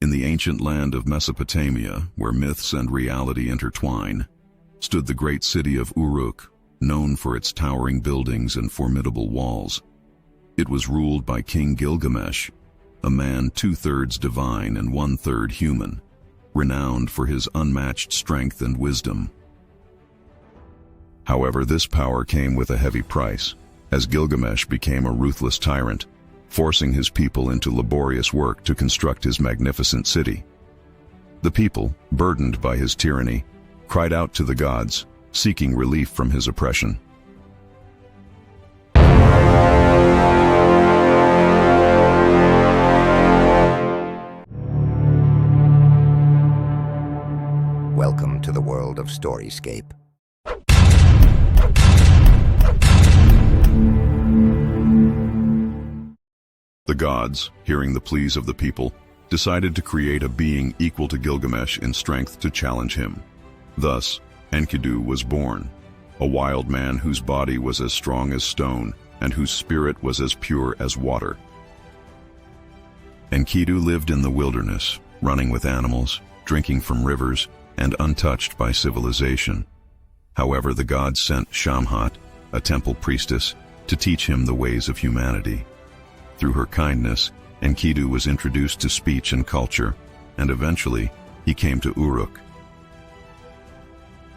In the ancient land of Mesopotamia, where myths and reality intertwine, stood the great city of Uruk, known for its towering buildings and formidable walls. It was ruled by King Gilgamesh, a man 2/3 divine and 1/3 human, renowned for his unmatched strength and wisdom. However, this power came with a heavy price, as Gilgamesh became a ruthless tyrant, forcing his people into laborious work to construct his magnificent city. The people, burdened by his tyranny, cried out to the gods, seeking relief from his oppression. Welcome to the world of Storyscape. The gods, hearing the pleas of the people, decided to create a being equal to Gilgamesh in strength to challenge him. Thus, Enkidu was born, a wild man whose body was as strong as stone and whose spirit was as pure as water. Enkidu lived in the wilderness, running with animals, drinking from rivers, and untouched by civilization. However, the gods sent Shamhat, a temple priestess, to teach him the ways of humanity. Through her kindness, Enkidu was introduced to speech and culture, and eventually, he came to Uruk.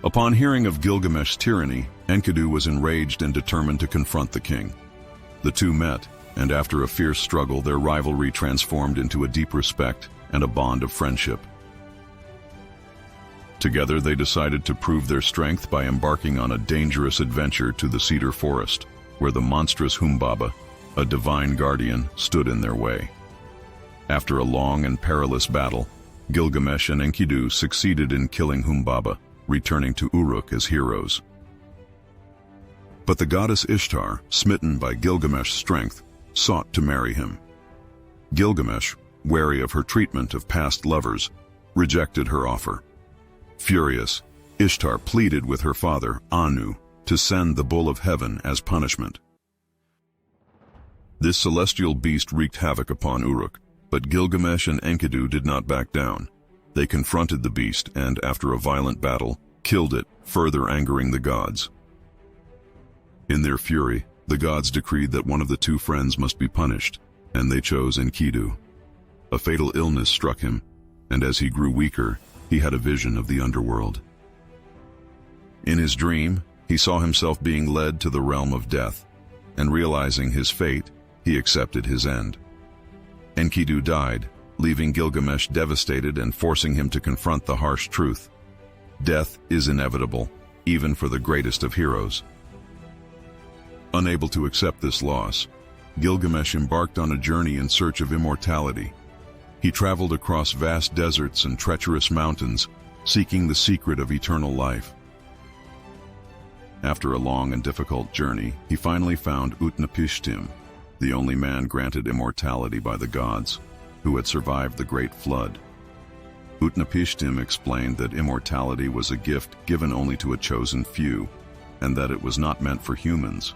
Upon hearing of Gilgamesh's tyranny, Enkidu was enraged and determined to confront the king. The two met, and after a fierce struggle, their rivalry transformed into a deep respect and a bond of friendship. Together, they decided to prove their strength by embarking on a dangerous adventure to the cedar forest, where the monstrous Humbaba, a divine guardian, stood in their way. After a long and perilous battle, Gilgamesh and Enkidu succeeded in killing Humbaba, returning to Uruk as heroes. But the goddess Ishtar, smitten by Gilgamesh's strength, sought to marry him. Gilgamesh, wary of her treatment of past lovers, rejected her offer. Furious, Ishtar pleaded with her father, Anu, to send the bull of heaven as punishment. This celestial beast wreaked havoc upon Uruk, but Gilgamesh and Enkidu did not back down. They confronted the beast and, after a violent battle, killed it, further angering the gods. In their fury, the gods decreed that one of the two friends must be punished, and they chose Enkidu. A fatal illness struck him, and as he grew weaker, he had a vision of the underworld. In his dream, he saw himself being led to the realm of death, and realizing his fate, he accepted his end. Enkidu died, leaving Gilgamesh devastated and forcing him to confront the harsh truth. Death is inevitable, even for the greatest of heroes. Unable to accept this loss, Gilgamesh embarked on a journey in search of immortality. He traveled across vast deserts and treacherous mountains, seeking the secret of eternal life. After a long and difficult journey, he finally found Utnapishtim, the only man granted immortality by the gods, who had survived the Great Flood. Utnapishtim explained that immortality was a gift given only to a chosen few, and that it was not meant for humans.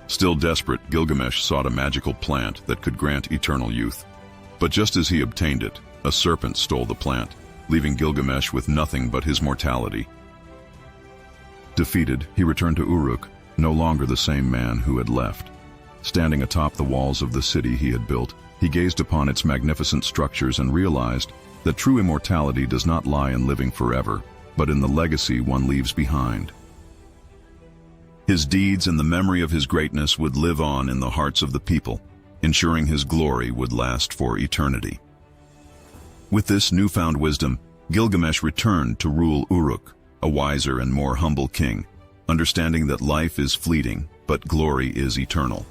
Still desperate, Gilgamesh sought a magical plant that could grant eternal youth. But just as he obtained it, a serpent stole the plant, leaving Gilgamesh with nothing but his mortality. Defeated, he returned to Uruk, no longer the same man who had left. Standing atop the walls of the city he had built, he gazed upon its magnificent structures and realized that true immortality does not lie in living forever, but in the legacy one leaves behind. His deeds and the memory of his greatness would live on in the hearts of the people, ensuring his glory would last for eternity. With this newfound wisdom, Gilgamesh returned to rule Uruk, a wiser and more humble king, understanding that life is fleeting, but glory is eternal.